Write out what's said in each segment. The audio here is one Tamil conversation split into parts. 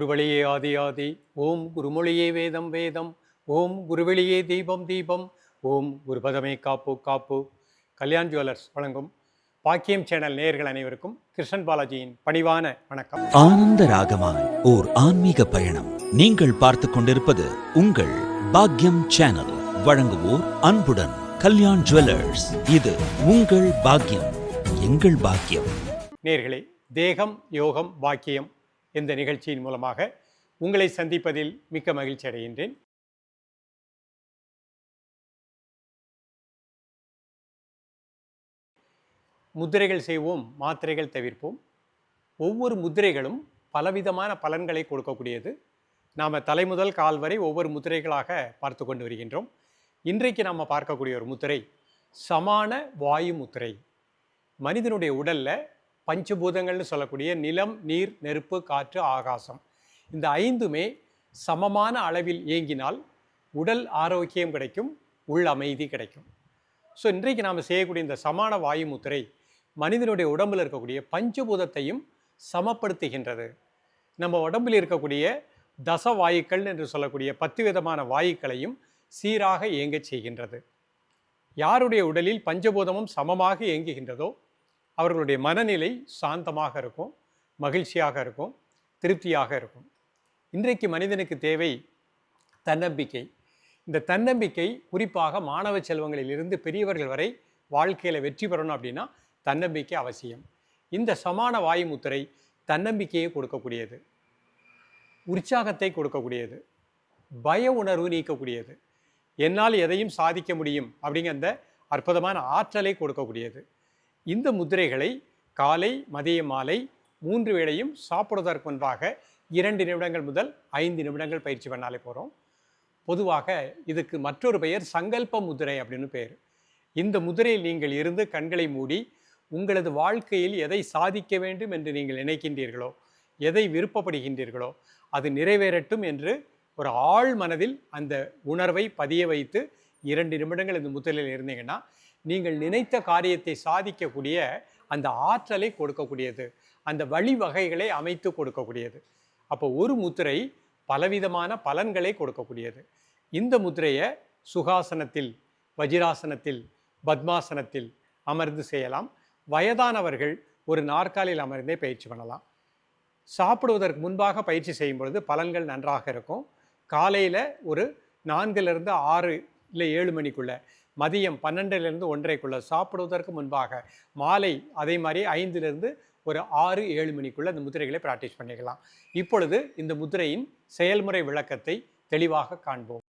குருவழியே ஆதி ஆதி. ஓம் குருமொழியே வேதம் வேதம். ஓம் குருவெளியே தீபம் தீபம். ஓம் குருபதமே காப்பு காப்பு. கல்யாண் ஜுவல்லர்ஸ் வழங்கும் பாக்கியம் சேனல் நேயர்கள் அனைவருக்கும் கிருஷ்ணன் பாலாஜியின் பணிவான வணக்கம். ஆனந்த ராகமாய் ஓர் ஆன்மீக பயணம். நீங்கள் பார்த்து கொண்டிருப்பது உங்கள் பாக்கியம் சேனல். வழங்குவோர் அன்புடன் கல்யாண் ஜுவல்லர்ஸ். இது உங்கள் பாக்கியம், எங்கள் பாக்கியம். நேயர்களே, தேகம் யோகம் பாக்கியம் இந்த நிகழ்ச்சியின் மூலமாக உங்களை சந்திப்பதில் மிக்க மகிழ்ச்சி அடைகின்றேன். முத்திரைகள் செய்வோம், மாத்திரைகள் தவிர்ப்போம். ஒவ்வொரு முத்திரைகளும் பலவிதமான பலன்களை கொடுக்கக்கூடியது. நாம் தலைமுதல் கால் வரை ஒவ்வொரு முத்திரைகளாக பார்த்து கொண்டு வருகின்றோம். இன்றைக்கு நாம் பார்க்கக்கூடிய ஒரு முத்திரை சமான வாயு முத்திரை. மனிதனுடைய உடலில் பஞ்சபூதங்கள்னு சொல்லக்கூடிய நிலம், நீர், நெருப்பு, காற்று, ஆகாசம், இந்த ஐந்துமே சமமான அளவில் இயங்கினால் உடல் ஆரோக்கியம் கிடைக்கும், உள் அமைதி கிடைக்கும். ஸோ இன்றைக்கு நாம் செய்யக்கூடிய இந்த சமான வாயு முத்திரை மனிதனுடைய உடம்பில் இருக்கக்கூடிய பஞ்சபூதத்தையும் சமப்படுத்துகின்றது. நம்ம உடம்பில் இருக்கக்கூடிய தச வாயுக்கள் என்று சொல்லக்கூடிய 10 விதமான வாயுக்களையும் சீராக இயங்க செய்கின்றது. யாருடைய உடலில் பஞ்சபூதமும் சமமாக இயங்குகின்றதோ அவர்களுடைய மனநிலை சாந்தமாக இருக்கும், மகிழ்ச்சியாக இருக்கும், திருப்தியாக இருக்கும். இன்றைக்கு மனிதனுக்கு தேவை தன்னம்பிக்கை. இந்த தன்னம்பிக்கை குறிப்பாக மாணவ செல்வங்களிலிருந்து பெரியவர்கள் வரை வாழ்க்கையில் வெற்றி பெறணும் அப்படின்னா தன்னம்பிக்கை அவசியம். இந்த சமான வாயு முத்திரை தன்னம்பிக்கையை கொடுக்கக்கூடியது, உற்சாகத்தை கொடுக்கக்கூடியது, பய உணர்வு நீக்கக்கூடியது, என்னால் எதையும் சாதிக்க முடியும் அப்படிங்கிற அந்த அற்புதமான ஆற்றலை கொடுக்கக்கூடியது. இந்த முத்திரைகளை காலை, மதிய, மாலை 3 வேளையும் சாப்பிடுவதற்கு முன்பாக 2 நிமிடங்கள் முதல் 5 நிமிடங்கள் பயிற்சி பண்ணாலே போகிறோம். பொதுவாக இதுக்கு மற்றொரு பெயர் சங்கல்ப முத்திரை அப்படின்னு பெயர். இந்த முத்திரையில் நீங்கள் இருந்து கண்களை மூடி உங்களது வாழ்க்கையில் எதை சாதிக்க வேண்டும் என்று நீங்கள் நினைக்கின்றீர்களோ, எதை விருப்பப்படுகின்றீர்களோ அது நிறைவேறட்டும் என்று ஒரு ஆழ் மனதில் அந்த உணர்வை பதிய வைத்து 2 நிமிடங்கள் இந்த முத்திரையில் இருந்தீங்கன்னா நீங்கள் நினைத்த காரியத்தை சாதிக்கக்கூடிய அந்த ஆற்றலை கொடுக்கக்கூடியது, அந்த வழிவகைகளை அமைத்து கொடுக்கக்கூடியது. அப்போ ஒரு முத்திரை பலவிதமான பலன்களை கொடுக்கக்கூடியது. இந்த முத்திரையை சுகாசனத்தில், வஜிராசனத்தில், பத்மாசனத்தில் அமர்ந்து செய்யலாம். வயதானவர்கள் ஒரு நாற்காலியில் அமர்ந்தே பயிற்சி பண்ணலாம். சாப்பிடுவதற்கு முன்பாக பயிற்சி செய்யும் பொழுது பலன்கள் நன்றாக இருக்கும். காலையில் ஒரு 4லிருந்து 6 இல்லை 7 மணிக்குள்ளே, மதியம் 12லிருந்து 1:30க்குள்ளே, சாப்பிடுவதற்கு முன்பாக மாலை அதே மாதிரி 5லிருந்து ஒரு 6-7 மணிக்குள்ளே இந்த முத்திரைகளை ப்ராக்டிஸ் பண்ணிக்கலாம். இப்பொழுது இந்த முத்திரையின் செயல்முறை விளக்கத்தை தெளிவாக காண்போம்.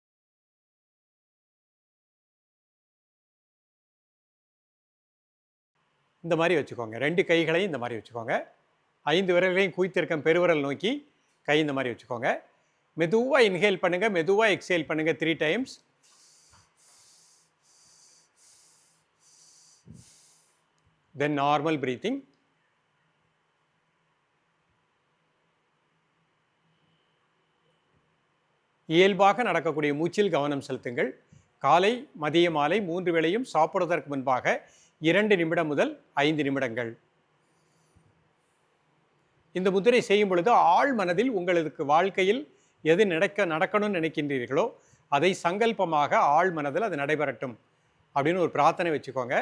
இந்த மாதிரி வச்சுக்கோங்க. 2 கைகளையும் இந்த மாதிரி வச்சுக்கோங்க. 5 விரல்களையும் குவித்திருக்கும் பெருவிரல் நோக்கி கை இந்த மாதிரி வச்சுக்கோங்க. மெதுவாக இன்ஹேல் பண்ணுங்கள், மெதுவாக எக்ஸேல் பண்ணுங்கள் 3 டைம்ஸ். தென் நார்மல் பிரீத்திங். இயல்பாக நடக்கக்கூடிய மூச்சில் கவனம் செலுத்துங்கள். காலை, மதிய, மாலை 3 வேளையும் சாப்பிடுவதற்கு முன்பாக 2 நிமிடம் முதல் 5 நிமிடங்கள். இந்த முத்திரை செய்யும் பொழுது ஆழ் மனதில் உங்களுக்கு வாழ்க்கையில் எது நடக்கணும்னு நினைக்கின்றீர்களோ அதை சங்கல்பமாக ஆழ் மனதில் அது நடைபெறட்டும் அப்படின்னு ஒரு பிரார்த்தனை வச்சுக்கோங்க.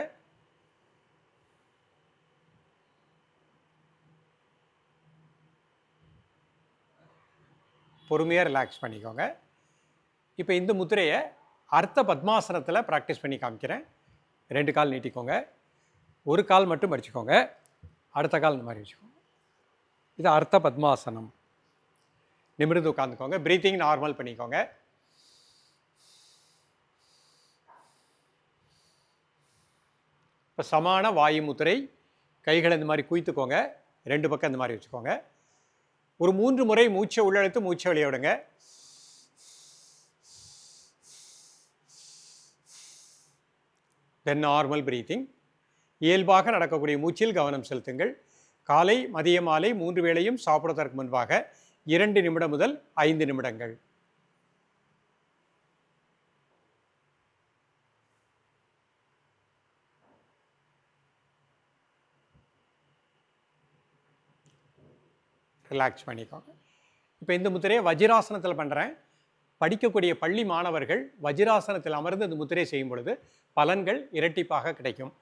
பொறுமையாக ரிலாக்ஸ் பண்ணிக்கோங்க. இப்போ இந்த முத்திரையை அர்த்த பத்மாசனத்தில் ப்ராக்டிஸ் பண்ணி காமிக்கிறேன். 2 கால் நீட்டிக்கோங்க, ஒரு கால் மட்டும் மடிச்சுக்கோங்க, அடுத்த கால் இந்த மாதிரி வச்சுக்கோங்க. இது அர்த்த பத்மாசனம். நிமிர்ந்து உட்காந்துக்கோங்க. பிரீத்திங் நார்மல் பண்ணிக்கோங்க. இப்போ சமான வாயு முத்திரை. கைகளை இந்த மாதிரி குவித்துக்கோங்க, 2 பக்கம் இந்த மாதிரி வச்சுக்கோங்க. ஒரு 3 முறை மூச்சை உள்ளெழுத்து மூச்சை வெளியே விடுங்க. தென் நார்மல் பிரீத்திங். இயல்பாக நடக்கக்கூடிய மூச்சில் கவனம் செலுத்துங்கள். காலை, மதிய, மாலை 3 வேளையும் சாப்பிடுவதற்கு முன்பாக 2 நிமிடம் முதல் 5 நிமிடங்கள். ரிலாக்ஸ் பண்ணிக்கோங்க. இப்போ இந்த முத்திரையை வஜ்ராசனத்தில் பண்ணுறேன். படிக்கக்கூடிய பள்ளி மாணவர்கள் வஜ்ராசனத்தில் அமர்ந்து இந்த முத்திரையை செய்யும் பொழுது பலன்கள் இரட்டிப்பாக கிடைக்கும்.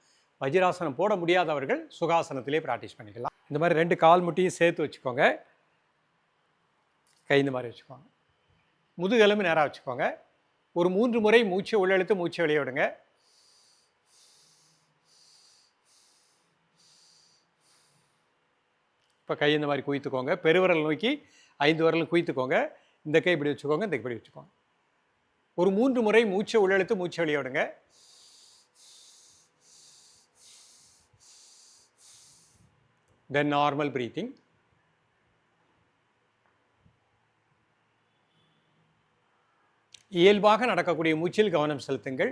வஜ்ராசனம் போட முடியாதவர்கள் சுகாசனத்திலே ப்ராக்டிஸ் பண்ணிக்கலாம். இந்த மாதிரி 2 கால் முட்டியும் சேர்த்து வச்சுக்கோங்க. கை இந்த மாதிரி வச்சுக்கோங்க. முதுகெலும்பு நேராக வச்சுக்கோங்க. ஒரு 3 முறை மூச்சை உள்ளெழுத்து மூச்சை வெளியே விடுங்க. இப்போ கை இந்த மாதிரி குவித்துக்கோங்க. பெருவிரல் நோக்கி 5 விரலும் குவித்துக்கோங்க. இந்த கை இப்படி வச்சுக்கோங்க, இந்த இப்படி வச்சுக்கோங்க. ஒரு 3 முறை மூச்சை உள்ளெழுத்து மூச்சை வெளியே விடுங்க. தென் நார்மல் பிரீத்திங். இயல்பாக நடக்கக்கூடிய மூச்சில் கவனம் செலுத்துங்கள்.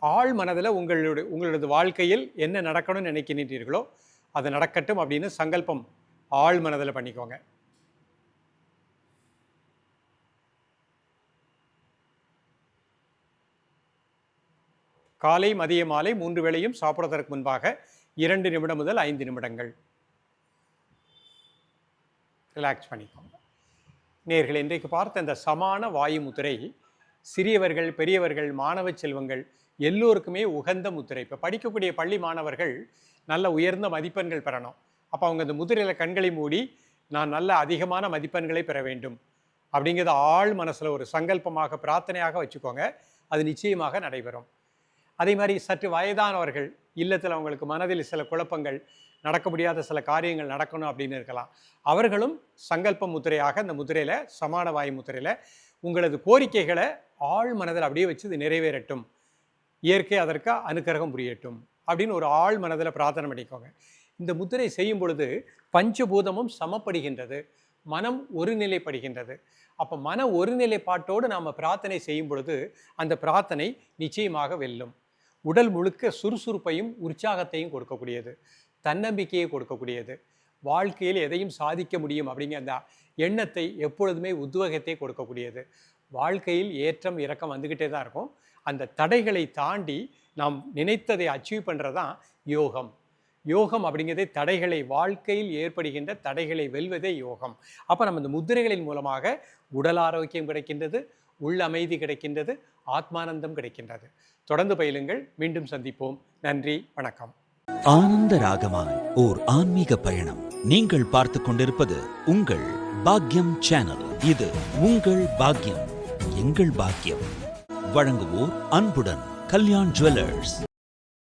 ஆழ் மனதில் உங்களோட வாழ்க்கையில் என்ன நடக்கணும்னு நினைக்கிறீர்களோ அது நடக்கட்டும் அப்படின்னு சங்கல்பம் ஆழ் மனதில் பண்ணிக்கோங்க. காலை மதிய மாலை 3 வேளையும் சாப்பிடுவதற்கு முன்பாக 2 நிமிடம் முதல் 5 நிமிடங்கள் ரிலாக்ஸ் பண்ணிக்கோங்க. நேயர்களே, இன்றைக்கு பார்த்த இந்த சமான வாயு முத்திரை சிறியவர்கள், பெரியவர்கள், மாணவ செல்வங்கள் எல்லோருக்குமே உகந்த முத்திரை. இப்போ படிக்கக்கூடிய பள்ளி மாணவர்கள் நல்ல உயர்ந்த மதிப்பெண்கள் பெறணும். அப்போ அவங்க இந்த முத்திரையில் கண்களை மூடி நான் நல்ல அதிகமான மதிப்பெண்களை பெற வேண்டும் அப்படிங்கிறத ஆழ் மனசில் ஒரு சங்கல்பமாக பிரார்த்தனையாக வச்சுக்கோங்க. அது நிச்சயமாக நடைபெறும். அதே மாதிரி சற்று வயதானவர்கள் இல்லத்தில் அவங்களுக்கு மனதில் சில குழப்பங்கள், நடக்க முடியாத சில காரியங்கள் நடக்கணும் அப்படின்னு இருக்கலாம். அவர்களும் சங்கல்ப முத்திரையாக இந்த முத்திரையில், சமான வாயு முத்திரையில் உங்களது கோரிக்கைகளை ஆழ் மனதில் அப்படியே வச்சு இது நிறைவேறட்டும், இயற்கை அதற்கு அனுக்கிரகம் புரியட்டும் அப்படின்னு ஒரு ஆழ் மனதில் பிரார்த்தனை பண்ணிக்கோங்க. இந்த முத்திரை செய்யும் பொழுது பஞ்சபூதமும் சமப்படுகின்றது, மனம் ஒருநிலைப்படுகின்றது. அப்போ மன ஒருநிலைப்பாட்டோடு நாம் பிரார்த்தனை செய்யும் பொழுது அந்த பிரார்த்தனை நிச்சயமாக வெல்லும். உடல் முழுக்க சுறுசுறுப்பையும் உற்சாகத்தையும் கொடுக்கக்கூடியது, தன்னம்பிக்கையை கொடுக்கக்கூடியது, வாழ்க்கையில் எதையும் சாதிக்க முடியும் அப்படிங்கிற அந்த எண்ணத்தை எப்பொழுதுமே உத்வேகத்தை கொடுக்கக்கூடியது. வாழ்க்கையில் ஏற்றம் இறக்கம் வந்துக்கிட்டே தான் இருக்கும். அந்த தடைகளை தாண்டி நாம் நினைத்ததை அச்சீவ் பண்ணுறது தான் யோகம். யோகம் அப்படிங்கிறதே தடைகளை, வாழ்க்கையில் ஏற்படுகின்ற தடைகளை வெல்வதே யோகம். அப்போ நம்ம இந்த முத்திரைகளின் மூலமாக உடல் ஆரோக்கியம் கிடைக்கின்றது, உள்ள அமைதி கிடைக்கின்றது, ஆத்மானந்தம் கிடைக்கின்றது. தொடர்ந்து பயிலுங்கள். மீண்டும் சந்திப்போம். நன்றி, வணக்கம். ஆனந்த ராகமாய் ஓர் ஆன்மீக பயணம். நீங்கள் பார்த்து கொண்டிருப்பது உங்கள் பாக்யம் சேனல். இது உங்கள் பாக்யம், எங்கள் பாக்யம். வழங்குவோர் அன்புடன் கல்யாண் ஜுவல்லர்ஸ்.